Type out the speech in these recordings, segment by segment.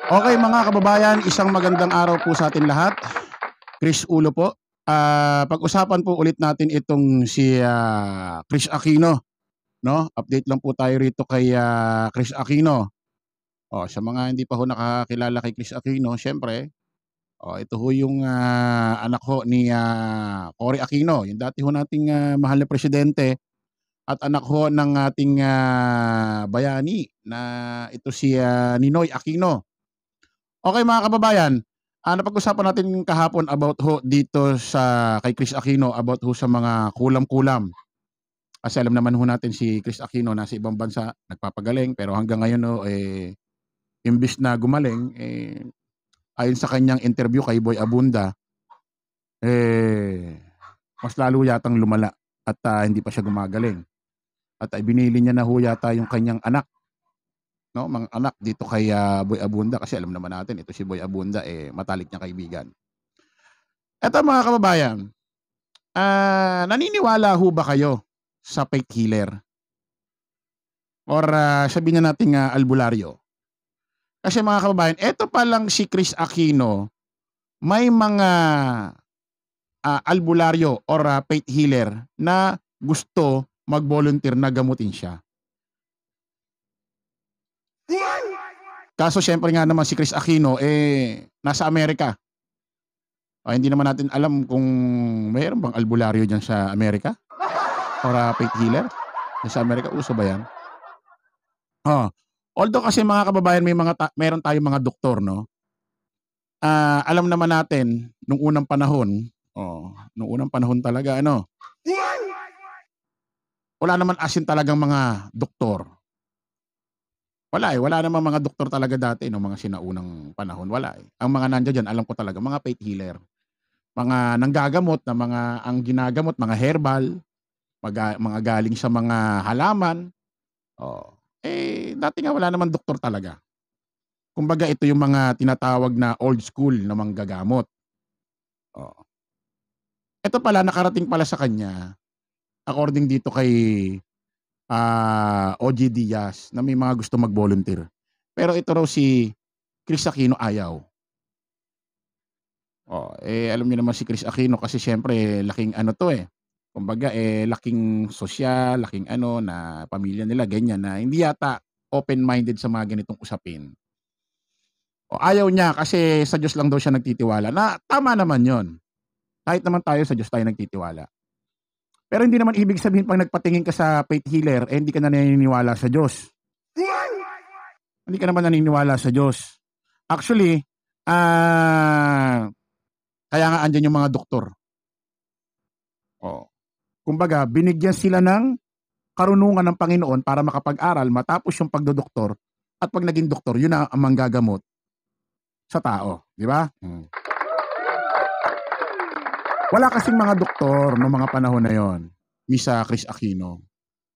Okay mga kababayan, isang magandang araw po sa atin lahat. Chris Ulo po. Pag-usapan po ulit natin itong si Chris Aquino, no? Update lang po tayo rito kay Chris Aquino. Sa mga hindi pa ho nakakilala kay Chris Aquino, syempre, ito ho yung anak ho ni Cory Aquino, yung dati ho nating mahal na presidente at anak ho ng ating bayani na ito si Ninoy Aquino. Okay mga kababayan, napag-usapan natin kahapon about ho dito sa kay Chris Aquino about ho sa mga kulam-kulam. Kasi alam naman ho natin si Chris Aquino nasa ibang bansa, nagpapagaling pero hanggang ngayon ho imbis na gumaling ayon sa kanyang interview kay Boy Abunda mas lalo yatang lumala at hindi pa siya gumagaling. At binili niya na ho yata yung kanyang anak, no, mga anak dito kay Boy Abunda kasi alam naman natin ito si Boy Abunda matalik niya kaibigan. Eto mga kababayan, naniniwala ho ba kayo sa fake healer? Or sabihin na natin albularyo? Kasi mga kababayan, eto pa lang si Chris Aquino, may mga albularyo or fake healer na gusto mag-volunteer na gamutin siya. Kaso syempre nga naman si Chris Aquino nasa Amerika. Hindi naman natin alam kung mayroon bang albularyo dyan sa Amerika or fake healer. Sa Amerika uso ba yan? Although kasi mga kababayan meron tayong mga doktor, no? Alam naman natin nung unang panahon, talaga wala naman asin talagang mga doktor. Wala namang mga doktor talaga dati nung mga sinaunang panahon, wala. Ang mga nandiyan diyan alam ko talaga mga fake healer. Mga nanggagamot na ang ginagamot mga herbal, mga galing sa mga halaman. Dati nga wala naman doktor talaga. Kumbaga ito yung mga tinatawag na old school na manggagamot. Ito pala nakarating pala sa kanya according dito kay OG Diaz na may mga gusto mag-volunteer. Pero ito raw si Chris Aquino ayaw. Alam niyo naman si Chris Aquino kasi syempre laking kumbaga laking sosyal, laking na pamilya nila ganyan na hindi yata open-minded sa mga ganitong usapin. Ayaw niya kasi sa Diyos lang daw siya nagtitiwala. Na tama naman 'yon. Kahit naman tayo sa Diyos tayo nagtitiwala. Pero hindi naman ibig sabihin pag nagpatingin ka sa faith healer, hindi ka na naniniwala sa Diyos. Hindi ka naman naniniwala sa Diyos. Actually, kaya nga andyan yung mga doktor. Kumbaga, binigyan sila ng karunungan ng Panginoon para makapag-aral matapos yung pagdodoktor at pag naging doktor, yun ang manggagamot sa tao. Di ba? Wala kasing mga doktor noong mga panahon na yon, Misa Chris Aquino.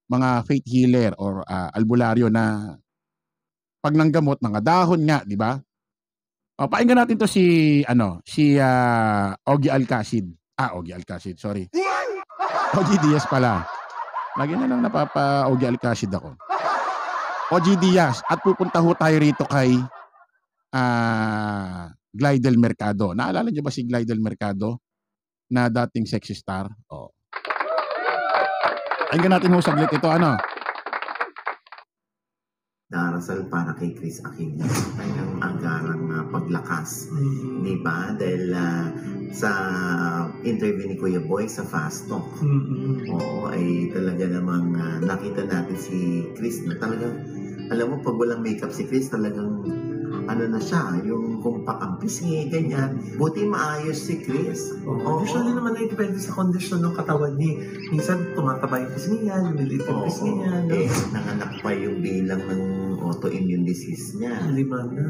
Mga faith healer or albularyo na pag nanggamot, mga dahon nga, di ba? Pakinggan natin to si Ogie Alcacid. Ogie Alcacid, sorry. Ogie Diaz pala. Lagi na lang Ogie Alcacid ako. Ogie Diaz. At pupunta ho tayo rito kay Glidel Mercado. Naalala niyo ba si Glidel Mercado? Na dating sexy star. Pakinggan natin ho saglit ito, Darasal para kay Chris Aquino, kanyang agarang paglakas, di ba? Dahil sa interview ni Kuya Boy sa Fast Talk, ay talaga namang nakita natin si Chris na talagang, alam mo, pag walang makeup si Chris, talagang na siya, yung kumpak ang pisngi, ganyan. Buti maayos si Chris. Usually naman ay depende sa kondisyon ng katawan niya. Minsan tumataba yung pisngi niya, lumiliit yung pisngi niya. Nanganak pa yung bilang ng autoimmune disease niya. 5 na.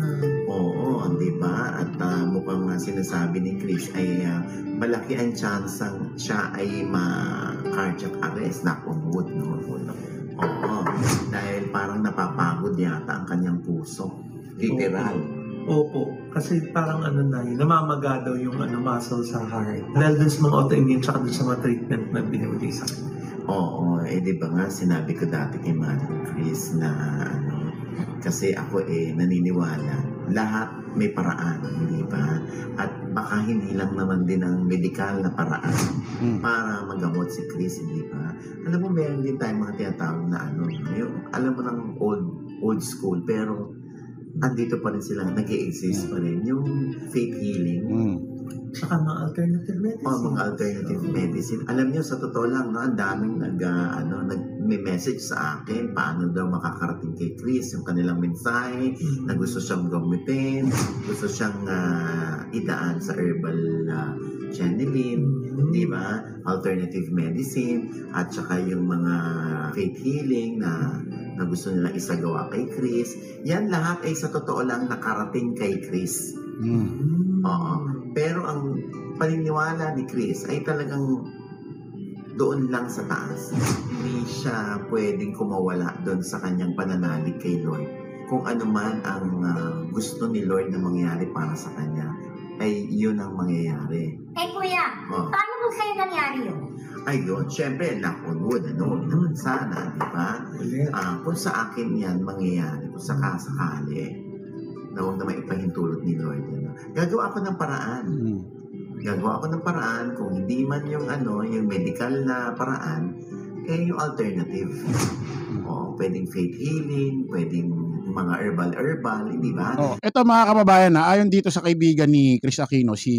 Di ba? At mukhang sinasabi ni Chris ay malaki ang chance siya ay ma-cardiac arrest. Nakunod naman po. Dahil parang napapagod yata ang kanyang puso. Literal. Opo. Kasi parang namamaga daw yung muscle sa heart. Dahil dun sa mga autoimmune tsaka dun sa mga treatment na binibigay sa kanya. Di ba nga sinabi ko dati kay Manong Chris na kasi ako naniniwala lahat may paraan, di ba? At baka hindi lang naman din ang medikal na paraan para magamot si Chris, di ba? Alam mo, meron din tayong mga tinatawag na yung, alam mo ng old school, pero andito pa rin sila, nag-i-exist pa rin. Yung faith healing, saka mga alternative medicine. Mga alternative medicine. Alam niyo, sa totoo lang, ang daming may message sa akin paano daw makakarating kay Chris, yung kanilang mensahe, na gusto siyang gamitin, gusto siyang idaan sa herbal channeling, di ba? Alternative medicine, at saka yung mga faith healing na gusto nila isagawa kay Chris. Yan lahat ay sa totoo lang nakarating kay Chris. Oo. Pero ang paniniwala ni Chris ay talagang doon lang sa taas. Hindi siya pwedeng kumawala doon sa kanyang pananalig kay Lord. Kung ano man ang gusto ni Lord na mangyari para sa kanya, ay yun ang mangyayari. Kuya, paano mo sa'yo nangyari yun? Ayun, syempre, knock on wood, naman sana, di ba? Kung sa akin yan mangyayari, kung sakasakali, na huwag naman ipahintulot ni Lord. Gagawa ako ng paraan. Gagawa ako ng paraan, kung hindi man yung yung medical na paraan, yung alternative. Pwedeng faith healing, pwedeng mga herbal, di ba? Ito mga kababayan, ayon dito sa kaibigan ni Chris Aquino, si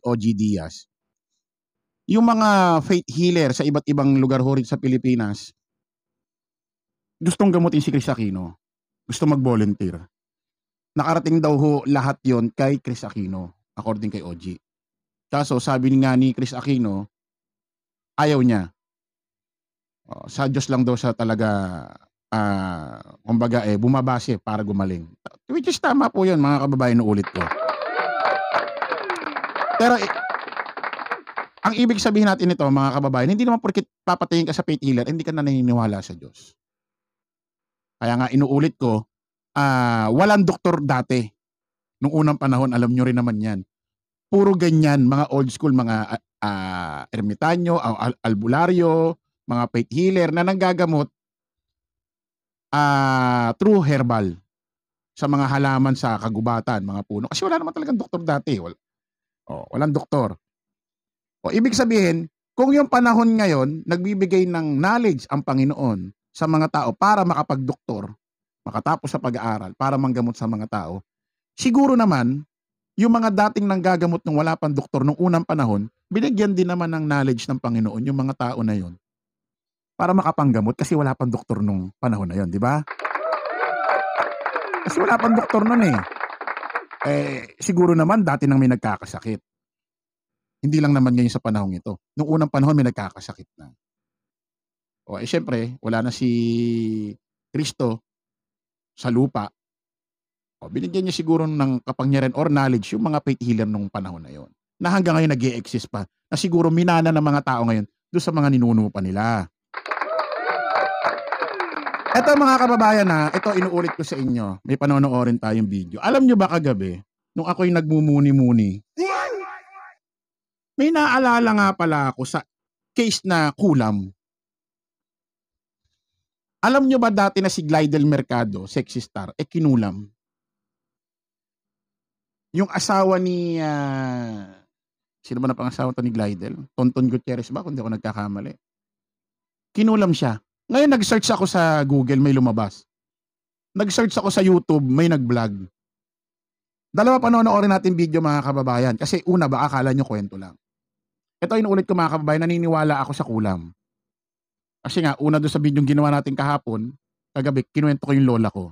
OG Diaz, yung mga faith healer sa iba't ibang lugar ho rin sa Pilipinas, gustong gamutin si Chris Aquino. Gusto mag-volunteer. Nakarating daw ho lahat yon kay Chris Aquino, according kay OG. Kaso sabi nga ni Chris Aquino, ayaw niya. Sa Diyos lang daw siya talaga, kumbaga bumabase para gumaling. Which is tama po yun, mga kababayan, ulit ko. Pero ang ibig sabihin natin nito, mga kababayan, hindi naman porket papatayin ka sa faith healer, hindi ka na naniniwala sa Diyos. Kaya nga inuulit ko, walang doktor dati. Nung unang panahon, alam nyo rin naman yan. Puro ganyan, mga old school, mga ermitanyo, albularyo, mga faith healer na nanggagamot through herbal sa mga halaman sa kagubatan, mga puno. Kasi wala naman talagang doktor dati. Walang doktor. Ibig sabihin, kung yung panahon ngayon, nagbibigay ng knowledge ang Panginoon sa mga tao para makapag-doktor, makatapos sa pag-aaral, para manggamot sa mga tao, siguro naman, yung mga dating nanggagamot nung wala pang doktor nung unang panahon, binigyan din naman ng knowledge ng Panginoon yung mga tao na yon para makapanggamot kasi wala pang doktor nung panahon na yon, di ba? Kasi wala pang doktor nun siguro naman dati nang may nagkakasakit. Hindi lang naman ngayon sa panahon ito. Nung unang panahon may nagkakasakit na. Syempre, wala na si Kristo sa lupa. Binigyan niya siguro ng kapangyarihan or knowledge yung mga faith healer nung panahon na yon. Na hanggang ngayon nag-i-exist pa. Na siguro minana ng mga tao ngayon doon sa mga ninuno pa nila. Ito mga kababayan ito inuulit ko sa inyo. May panonoorin tayong video. Alam nyo ba kagabi, nung ako'y nagmumuni-muni, may naalala nga pala ako sa case na kulam. Alam nyo ba dati na si Glidel Mercado, sexy star, kinulam? Yung asawa ni, sino ba na pang asawa to ni Glidel? Tonton Gutierrez ba, kung di ako nagkakamali? Kinulam siya. Ngayon nag-search ako sa Google, may lumabas. Nag-search ako sa YouTube, may nag-vlog. Dalawa panonoorin natin video mga kababayan. Kasi una ba, akala nyo kwento lang. Ito inuulit ko mga kababayan, naniniwala ako sa kulam. Kasi nga, una doon sa video ginawa natin kahapon, kagabi, kinuwento ko yung lola ko.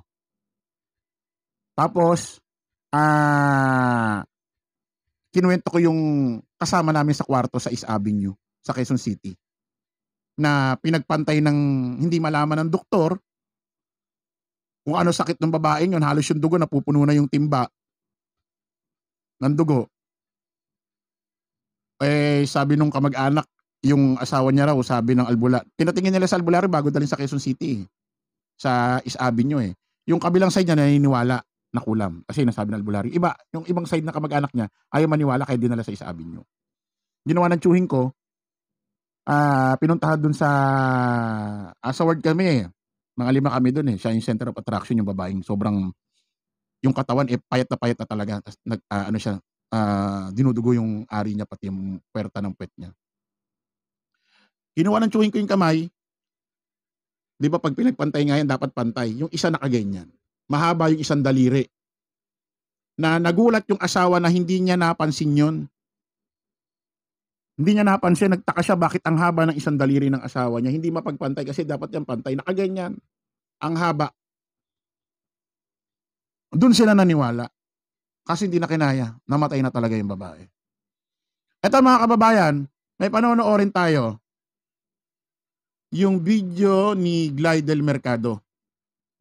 Tapos, kinuwento ko yung kasama namin sa kwarto sa East Avenue, sa Quezon City, na pinagpantay ng hindi malaman ng doktor kung ano sakit ng babaeng yun, halos yung dugo, napupuno na yung timba ng dugo. Sabi nung kamag-anak, yung asawa niya raw, sabi ng tinatingin nila sa albularyo bago dalhin sa Quezon City, sa East Avenue Yung kabilang side niya naniniwala na kulam. Kasi nasabi ng albularyo. Yung ibang side na kamag-anak niya, ayaw maniwala kaya dinala sa East Avenue. Ginawa ng tsuhin ko, pinuntahan dun sa ward kami Mga 5 kami dun Siya yung center of attraction, yung babaeng sobrang yung katawan payat na talaga. Tas ano siya, dinudugo yung ari niya pati yung puwerta ng puwet niya. Kinuha ng tiyuhin ko yung kamay, 'di ba 'pag pinagpantay nga yan dapat pantay, yung isa nakaganyan. Mahaba yung isang daliri. Na nagulat yung asawa na hindi niya napansin yun. Hindi niya napansin, nagtaka siya bakit ang haba ng isang daliri ng asawa niya, hindi mapagpantay kasi dapat yan pantay, nakaganyan. Ang haba. Doon sila naniwala. Kasi hindi na kinaya, namatay na talaga yung babae. Eto mga kababayan, may panonoorin tayo. Yung video ni Glidel Mercado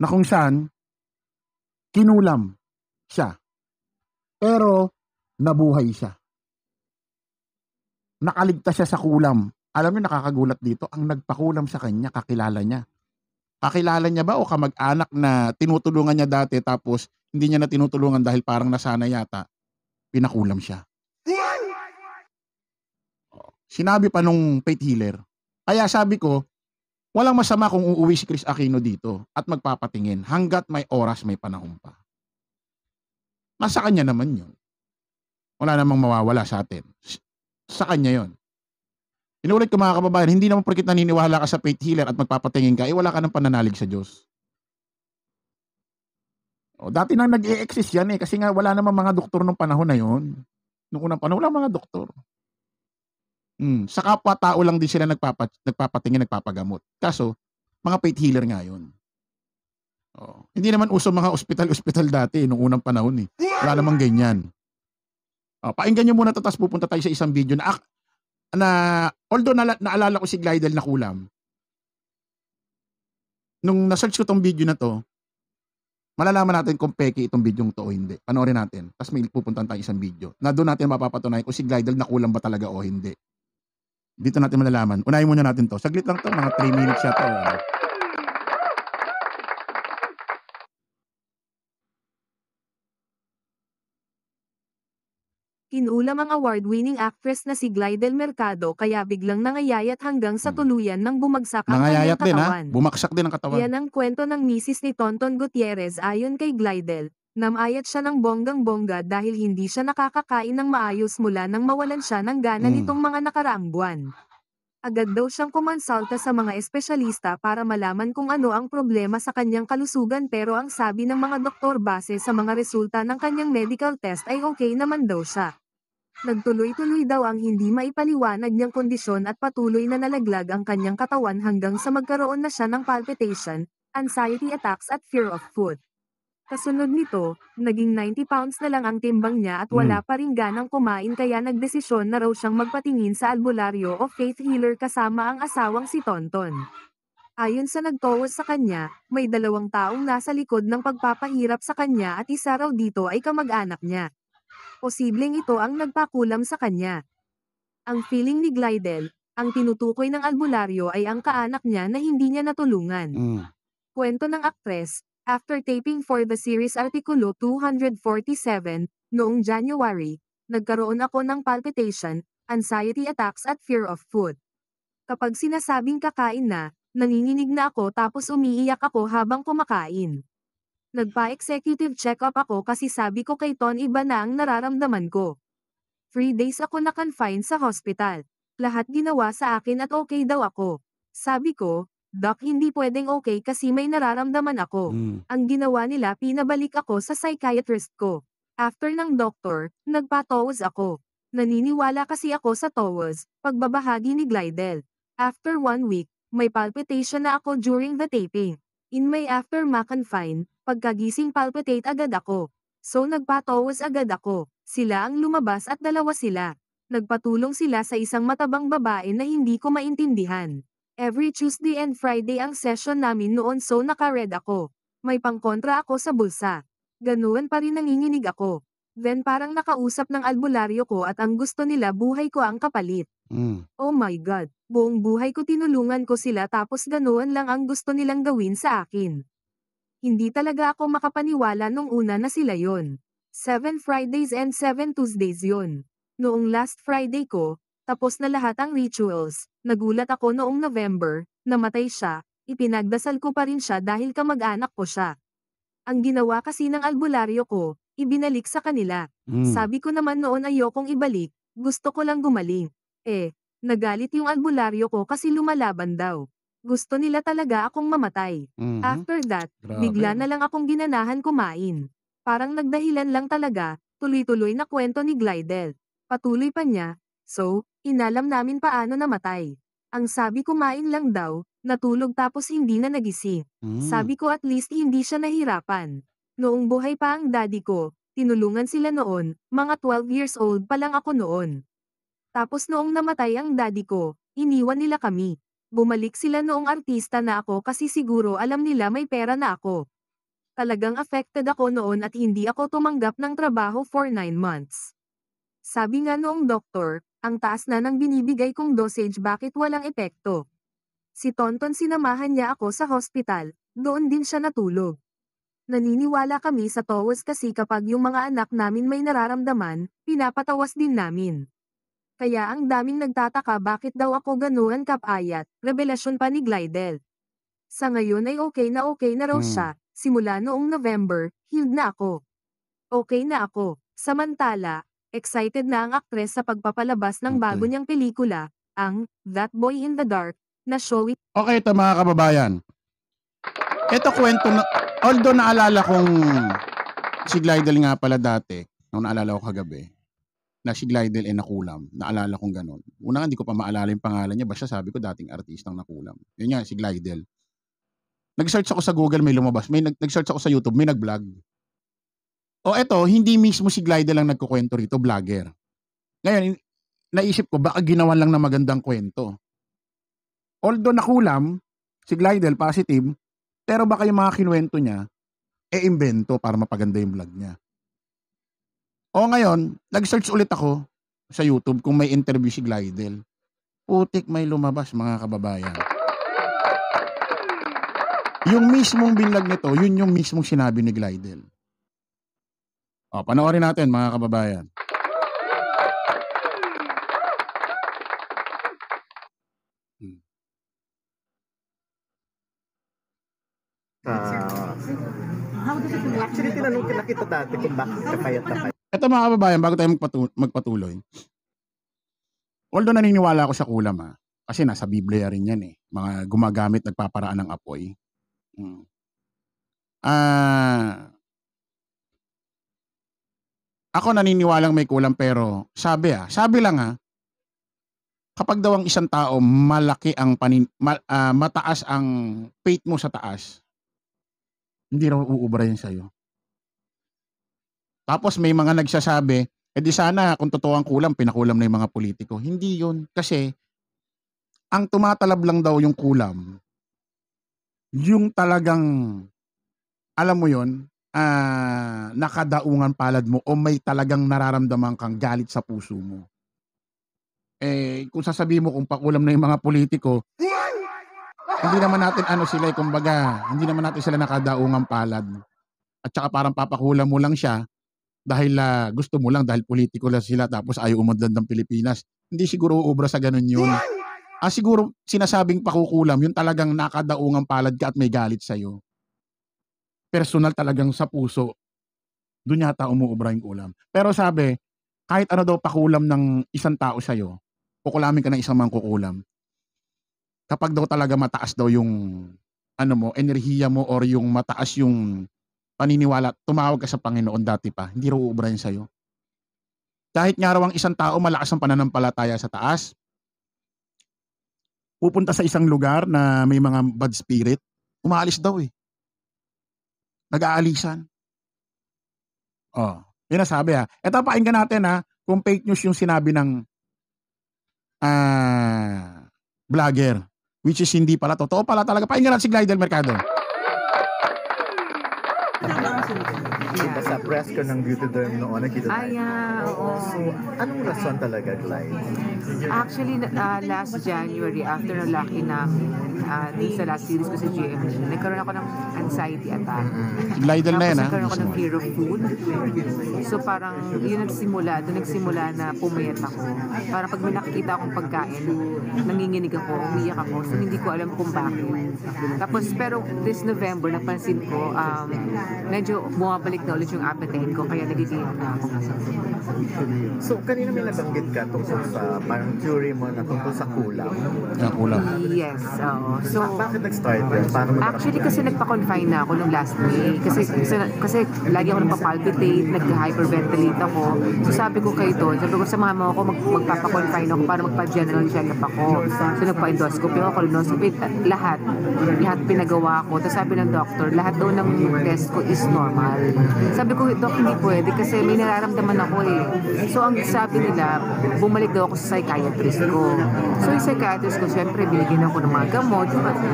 na kung saan kinulam siya. Pero nabuhay siya. Nakaligtas siya sa kulam. Alam niyo nakakagulat dito, ang nagpakulam sa kanya, kakilala niya. Kakilala niya ba o kamag-anak na tinutulungan niya dati tapos hindi niya na tinutulungan dahil parang nasana yata, pinakulam siya. Sinabi pa nung faith healer. Kaya sabi ko, walang masama kung uuwi si Chris Aquino dito at magpapatingin hanggat may oras, may panahon pa. Nasa kanya naman yun. Wala namang mawawala sa atin. Sa kanya yun. Inuulit ko mga kababayan, hindi naman porkit naniniwala ka sa faith healer at magpapatingin ka, wala ka ng pananalig sa Diyos. Dati nang nag-e-exist yan kasi nga wala namang mga doktor nung panahon na yun. Nung unang panahon, wala mga doktor. Sa kapwa-tao lang din sila nagpapatingin, nagpapagamot. Kaso, mga faith healer nga yun. Hindi naman uso mga ospital dati nung unang panahon . Wala namang ganyan. Painggan nyo muna tapos pupunta tayo sa isang video na although naalala ko si Glidel na kulam, nung na-search ko tong video na to, malalaman natin kung peke itong video to o hindi. Panoorin natin. Tapos may pupuntahan tayo isang video na doon natin mapapatunayan kung si Glidel na kulam ba talaga o hindi. Dito natin malalaman. Unahin muna natin to. Saglit lang to, mga 3 minutes siya to. Kinulam ang award-winning actress na si Glidel Mercado kaya biglang nangayayat hanggang sa tuluyan nang bumagsak ang kanyang Nangayayat din katawan. Bumaksak din ang katawan. Yan ang kwento ng misis ni Tonton Gutierrez ayon kay Glidel. Namayat siya ng bonggang-bongga dahil hindi siya nakakakain ng maayos mula nang mawalan siya ng gana nitong mga nakaraang buwan. Agad daw siyang kumonsulta sa mga espesyalista para malaman kung ano ang problema sa kanyang kalusugan pero ang sabi ng mga doktor base sa mga resulta ng kanyang medical test ay okay naman daw siya. Nagtuloy-tuloy daw ang hindi maipaliwanag niyang kondisyon at patuloy na nalaglag ang kanyang katawan hanggang sa magkaroon na siya ng palpitation, anxiety attacks at fear of food. Kasunod nito, naging 90 pounds na lang ang timbang niya at wala pa ring ganang kumain kaya nagdesisyon na raw siyang magpatingin sa albularyo o faith healer kasama ang asawang si Tonton. Ayon sa nagtowas sa kanya, may 2 taong nasa likod ng pagpapahirap sa kanya at isa raw dito ay kamag-anak niya. Posibleng ito ang nagpakulam sa kanya. Ang feeling ni Glidel, ang tinutukoy ng albularyo ay ang kaanak niya na hindi niya natulungan. Kwento ng aktres, after taping for the series Artikulo 247, noong January, nagkaroon ako ng palpitation, anxiety attacks at fear of food. Kapag sinasabing kakain na, nanginginig na ako tapos umiiyak ako habang kumakain. Nagpa-executive check-up ako kasi sabi ko kay Ton iba na ang nararamdaman ko. 3 days ako na-confine sa hospital. Lahat ginawa sa akin at okay daw ako. Sabi ko, Doc hindi pwedeng okay kasi may nararamdaman ako. Ang ginawa nila pinabalik ako sa psychiatrist ko. After ng doktor, nagpa-TOWS ako. Naniniwala kasi ako sa TOWS, pagbabahagi ni Glidel. After 1 week, may palpitation na ako during the taping. In May after ma-confine, pagkagising palpitate agad ako. So nagpa-TOWS agad ako. Sila ang lumabas at 2 sila. Nagpatulong sila sa isang matabang babae na hindi ko maintindihan. Every Tuesday and Friday ang session namin noon so naka-red ako. May pangkontra ako sa bulsa. Ganoon pa rin nanginginig ako. Then parang nakausap ng albularyo ko at ang gusto nila buhay ko ang kapalit. Oh my God, buong buhay ko tinulungan ko sila tapos ganoon lang ang gusto nilang gawin sa akin. Hindi talaga ako makapaniwala nung una na sila yon. 7 Fridays and 7 Tuesdays yon. Noong last Friday ko, tapos na lahat ang rituals, nagulat ako noong November, namatay siya, ipinagdasal ko pa rin siya dahil kamag-anak ko siya. Ang ginawa kasi ng albularyo ko, ibinalik sa kanila. Sabi ko naman noon ayokong ibalik, gusto ko lang gumaling. Nagalit yung albularyo ko kasi lumalaban daw. Gusto nila talaga akong mamatay. After that, bigla na lang akong ginanahan kumain. Parang nagdahilan lang talaga, tuloy-tuloy na kwento ni Glidel. Patuloy pa niya, so, inalam namin paano namatay. Ang sabi kumain lang daw, natulog tapos hindi na nagising. Sabi ko at least hindi siya nahirapan. Noong buhay pa ang daddy ko, tinulungan sila noon, mga 12 years old pa lang ako noon. Tapos noong namatay ang daddy ko, iniwan nila kami. Bumalik sila noong artista na ako kasi siguro alam nila may pera na ako. Talagang affected ako noon at hindi ako tumanggap ng trabaho for 9 months. Sabi nga noong doktor, ang taas na ng binibigay kong dosage bakit walang epekto. Si Tonton sinamahan niya ako sa hospital, doon din siya natulog. Naniniwala kami sa tawas kasi kapag yung mga anak namin may nararamdaman, pinapatawas din namin. Kaya ang daming nagtataka bakit daw ako ganuan kapayat, revelasyon pa ni Glidel. Sa ngayon ay okay na raw siya, simula noong November, healed na ako. Okay na ako. Samantala, excited na ang aktres sa pagpapalabas ng bago niyang pelikula, ang That Boy in the Dark, na showing. Okay, ito mga kababayan. Ito kwento na, although naalala kong si Glidel nga pala dati, nung naalala ko kagabi, na si Glidel nakulam. Naalala kong ganun. Una hindi ko pa maalala yung pangalan niya, basta sabi ko dating artistang nakulam. Yun nga, si Glidel. Nag-search ako sa Google, may lumabas. Nag-search ako sa YouTube, may nag-vlog. O eto, hindi mismo si Glidel lang nagkukwento rito, vlogger. Ngayon, naisip ko, baka ginawan lang na magandang kwento. Although nakulam, si Glidel positive, pero baka yung mga kinuwento niya, imbento para mapaganda yung vlog niya. O ngayon, nag-search ulit ako sa YouTube kung may interview si Glidel. Putik, may lumabas mga kababayan. Yung mismong binlog nito, yun yung mismong sinabi ni Glidel. O, panoorin natin mga kababayan. How does it work? Actually, tinanong kita dati kung bakit ka payat na payat. Ito mga kababayan, bago tayo magpatuloy. Although naniniwala ako sa kulam kasi nasa Biblia rin yan mga gumagamit, nagpaparaan ng apoy. Ako naniniwalang may kulam pero sabi lang kapag daw ang isang tao malaki ang mataas ang faith mo sa taas, hindi raw uubra yan sa'yo. Tapos may mga nagsasabi, di sana kung totoo ang kulam, pinakulam na yung mga politiko. Hindi yun. Kasi, ang tumatalab lang daw yung kulam, yung talagang, alam mo yun, nakadaungan palad mo o may talagang nararamdaman kang galit sa puso mo. Kung sasabihin mo kung pakulam na yung mga politiko, hindi naman natin sila, kumbaga, hindi naman natin sila nakadaungan palad. At saka parang papakulam mo lang siya, dahil gusto mo lang, dahil politiko lang sila tapos ayaw umunlad ng Pilipinas. Hindi siguro uubra sa ganun yun. Siguro sinasabing pakukulam, yun talagang nakadaungang palad ka at may galit sa'yo. Personal talagang sa puso, dun yata umuubra yung kulam. Pero sabi, kahit ano daw pakulam ng isang tao sa'yo, kukulamin ka ng isang mangkukulam. Kapag daw talaga mataas daw yung enerhiya mo or yung mataas yung paniniwala, tumawag ka sa Panginoon dati pa, hindi raw uubra yun sa'yo. Kahit nga raw ang isang tao malakas ang pananampalataya sa taas, pupunta sa isang lugar na may mga bad spirit, umaalis daw nag-aalisan. Yun na sabi Ito pakinggan natin kung fake news yung sinabi ng vlogger, which is hindi pala, totoo pala talaga. Pakinggan natin si Glidel Mercado. nag-press ka ng beauty derm noon, nakita Ay, oo. So, anong rason talaga, Glide? Actually, last January, after ng laki namin, dun sa last series ko sa GMA, nagkaroon ako ng anxiety attack. Glidel na yan, Tapos ha? nagkaroon ako ng fear of food. So parang yun doon nagsimula na pumayat ako. Parang pag may nakikita akong pagkain, nanginginig ako, umiyak ako. So hindi ko alam kung bakit. Tapos pero this November, napansin ko, medyo bumabalik na ulit yung appetite ko, kaya nagiging na ako. So, kanina may nabanggit ka tungkol sa parang theory mo na tungkol sa kulang. Yung kulang. Yes, oo. So, Bakit nag-start yun? Paano mo actually, kasi nagpa-confine na ako nung last May. Kasi lagi ako nagpa-palpitate, nag-hyperventilate ako. So sabi ko kay Ton, sabi ko samahan mo ako, magpapa-confine ako para magpa-general check-up ako. So nagpa-endoscopy ako, colonoscopy, lahat pinagawa ko. Tapos sabi ng doctor, lahat daw ng test ko is normal. Sabi ko, Doc, hindi pwede kasi may nararamdaman ako eh. So ang sabi nila, bumalik daw ako sa psychiatrist ko. So yung psychiatrist ko, syempre binigyan ako ng mga gamot,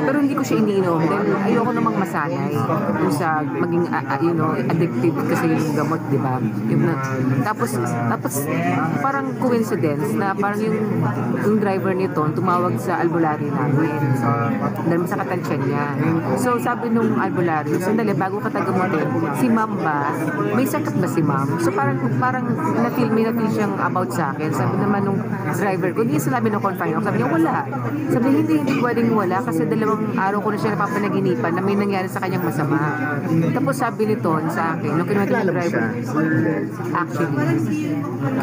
pero hindi ko siya iniinom dahil ayoko namang masanay kung sa maging addictive kasi yung gamot, di ba? Tapos parang coincidence na parang yung driver nito tumawag sa albularyo namin dahil masakatan siya niya. So sabi nung albularyo, sandali, bago ka tagamutin, si ma'am ba? May sakit ba si ma'am? So parang na-feel siyang about sa akin. Sabi naman nung driver ko, hindi sinabi ng confine ako. Sabi niya, wala. Sabi niya, hindi pwedeng wala kasi 2 araw ko na siya napapanaginipan na may nangyari sa kanyang masama. Tapos sabi nito sa akin, nung kinuwento ng driver, actually,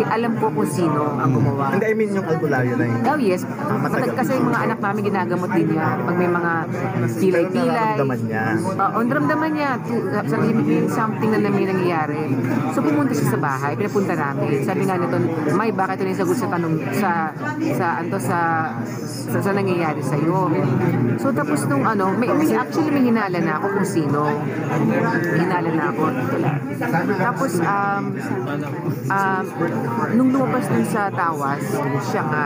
alam ko kung sino ang gumawa. Hindi, I mean yung albularyo na yun. Oh yes, kasi yung mga anak namin ginagamot din niya pag may mga pilay-pilay. Nararamdaman niya. Naramdaman niya. Sabihin something na may nangyayari. So pumunta siya sa bahay, pinapunta namin. Sabi nga nito, May, bakit ito yung sagot sa tanong sa nangyayari sa'yo. So tapos nung actually may hinala na ako kung sino. Hinala na ako. Tapos nung lumabas dun sa tawas, siya nga.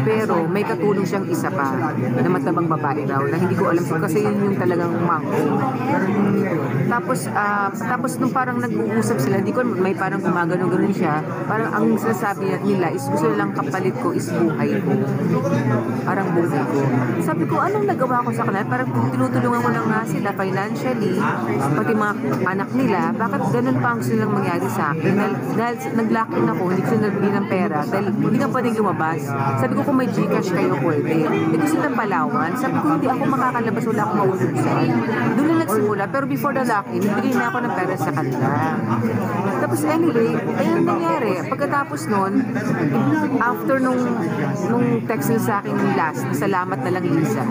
Pero may katulong siyang isa pa na matabang babae raw na hindi ko alam kasi yun yung talagang mangko. Tapos nung parang nag-uusap sila, hindi ko may parang gumagano-ganon siya. Parang ang sinasabi nila is gusto nilang kapalit ko is buhay ko. Parang buhay ko. Sabi ko, anong nagawa ko sa kanila? Parang tinutulungan ko na nga sila financially, pati mga anak nila. Bakit ganun pa ang gusto nilang mangyari sa akin? Dahil nag-lock-in ako, hindi ko sila nabigyan ng pera dahil hindi ka pwedeng lumabas. Sabi ko, kung may Gcash kayo, pwede. Ito silang Palawan. Sabi ko, hindi ako makakalabas, wala akong mauubusan. Doon na nagsimula. Pero before the lock-in, bigay na ako ng pera sa kanila. Tapos anyway, ayun nangyari. Pagkatapos nun, after nung text nila sa akin last, salamat na lang Lisa.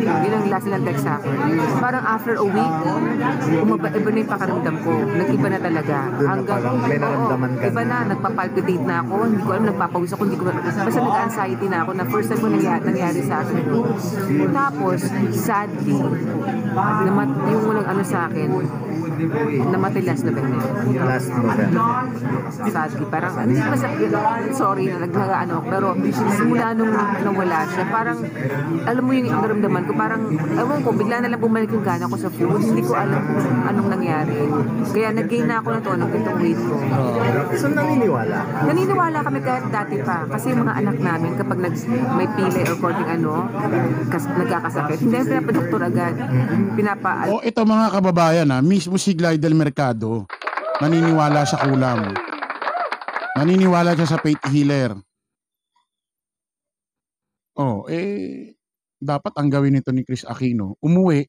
Yun ang last nilang text sa akin. Parang after a week, iba na yung pakaramdam ko. Nag-iba na talaga. Hanggang, may naramdaman ka. Iba na, nagpapalpitate na ako. Hindi ko alam, nagpapawis ako. Basta nag-anxiety na ako na first time ko nangyari sa akin. Tapos, sadly, yung walang sa akin, namatay last November. Last November. Sadly, parang, sorry na pero simula nung nawala siya, parang, alam mo yung naramdaman ko, parang, ewan ko, bigla na lang bumalik yung gana ko sa food, hindi ko alam kung anong nangyari. Kaya nag-gain na ako ng tono, itong weight ko. So, naniniwala? Naniniwala kami kahit dati pa, kasi yung mga anak namin, kapag may pilay or konting nagkakasakit, hindi yung pinapadoktor agad. Ito mga kababayan, mismo si Glidel Mercado, naniniwala sa kulam. Naniniwala siya sa faith healer. Dapat ang gawin nito ni Chris Aquino, umuwi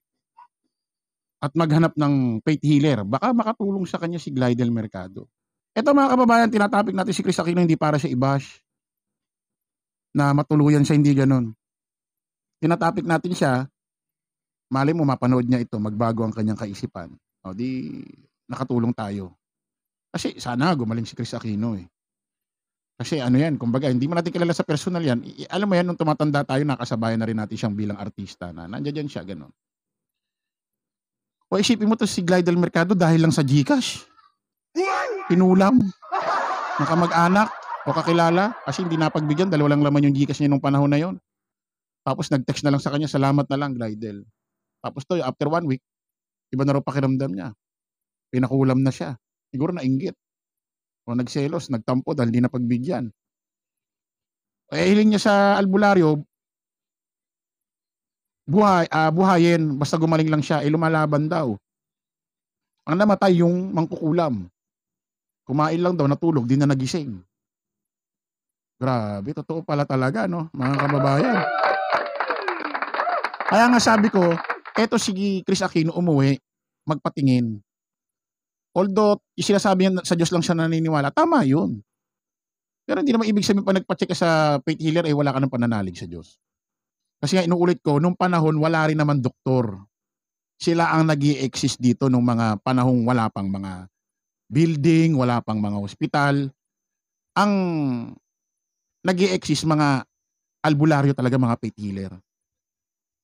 at maghanap ng faith healer. Baka makatulong sa kanya si Glidel Mercado. Ito mga kababayan, tinatapik natin si Chris Aquino hindi para siya i-bash na matuluyan siya, hindi ganun. Tinatapik natin siya, mali mo mapanood niya ito, magbago ang kanyang kaisipan. Di nakatulong tayo. Kasi sana gumaling si Chris Aquino eh. Kasi yan, kumbaga, hindi mo natin kilala sa personal yan. Alam mo yan, nung tumatanda tayo, nakasabayan na rin natin siyang bilang artista na nandiyan siya, gano'n. Isipin mo to si Glidel Mercado dahil lang sa Gcash. Pinulam. Nakamag-anak o kakilala kasi hindi napagbigyan, dalawa lang laman yung Gcash niya nung panahon na yon. Tapos nag-text na lang sa kanya, salamat na lang, Glidel. Tapos after 1 week, iba na raw pakiramdam niya. Pinakulam na siya. Siguro nainggit. O nagselos, nagtampo dahil hindi napagbigyan. Hiling niya sa albularyo, buhayin, basta gumaling lang siya, lumalaban daw. Ang namatay yung mangkukulam. Kumain lang daw, natulog, di na nagising. Grabe, totoo pala talaga, no, mga kababayan. Kaya nga sabi ko, eto si Chris Aquino umuwi, magpatingin. Although, sinasabi niya sa Diyos lang siya naniniwala, tama yun. Pero hindi naman ibig sabihin pa nagpa-check ka sa faith healer, wala ka ng pananalig sa Diyos. Kasi nga inuulit ko, nung panahon, wala rin naman doktor. Sila ang nag-i-exist dito nung mga panahong wala pang mga building, wala pang mga hospital. Ang nag-i-exist mga albularyo talaga, mga faith healer.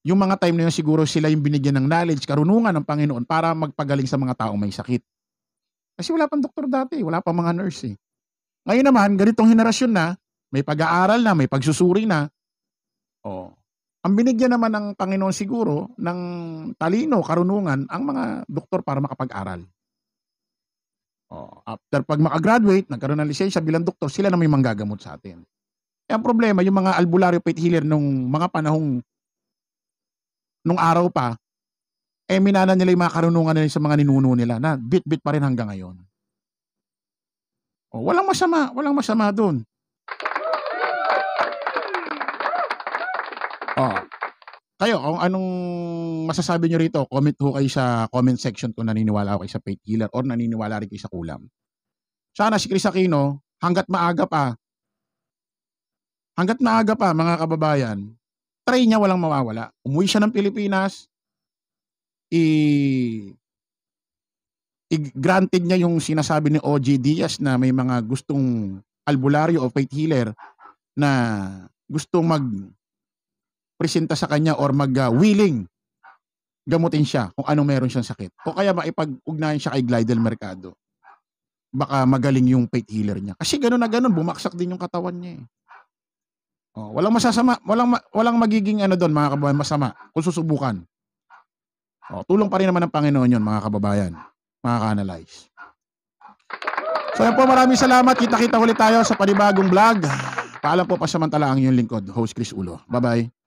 Yung mga time na yun, siguro sila yung binigyan ng knowledge, karunungan ng Panginoon para magpagaling sa mga taong may sakit. Kasi wala pang doktor dati, wala pang mga nurse. Ngayon naman, ganitong henerasyon na, may pag-aaral na, may pagsusuri na. Ang binigyan naman ng Panginoon siguro, ng talino, karunungan, ang mga doktor para makapag-aral. After pag makagraduate, nagkaroon ng lisensya bilang doktor, sila na may manggagamot sa atin. Ang problema, yung mga albularyo faith healer nung mga panahong nung araw pa, minana nila yung mga karunungan nila sa mga ninuno nila na bit-bit pa rin hanggang ngayon. Walang masama doon. Kayo, kung anong masasabi nyo rito, comment ho kayo sa comment section kung naniniwala kayo sa faith healer or naniniwala rin kayo sa kulam. Sana si Chris Aquino, hanggat maaga pa, mga kababayan, try niya walang mawawala. Umuwi siya ng Pilipinas, i-granted niya yung sinasabi ni OG Diaz na may mga gustong albularyo o faith healer na gustong presenta sa kanya or willing gamutin siya kung anong meron siyang sakit. O kaya maipag-ugnayan siya kay Glidel Mercado. Baka magaling yung faith healer niya. Kasi gano'n na gano'n, bumaksak din yung katawan niya. Walang masasama, walang magiging doon mga kababayan, masama kung susubukan. Tulong pa rin naman ng Panginoon yun, mga kababayan, mga ka-analyze. So yan po, maraming salamat. Kita-kita ulit tayo sa panibagong vlog. Paalam po pasamantala ang inyong lingkod, host Chris Ulo. Bye-bye.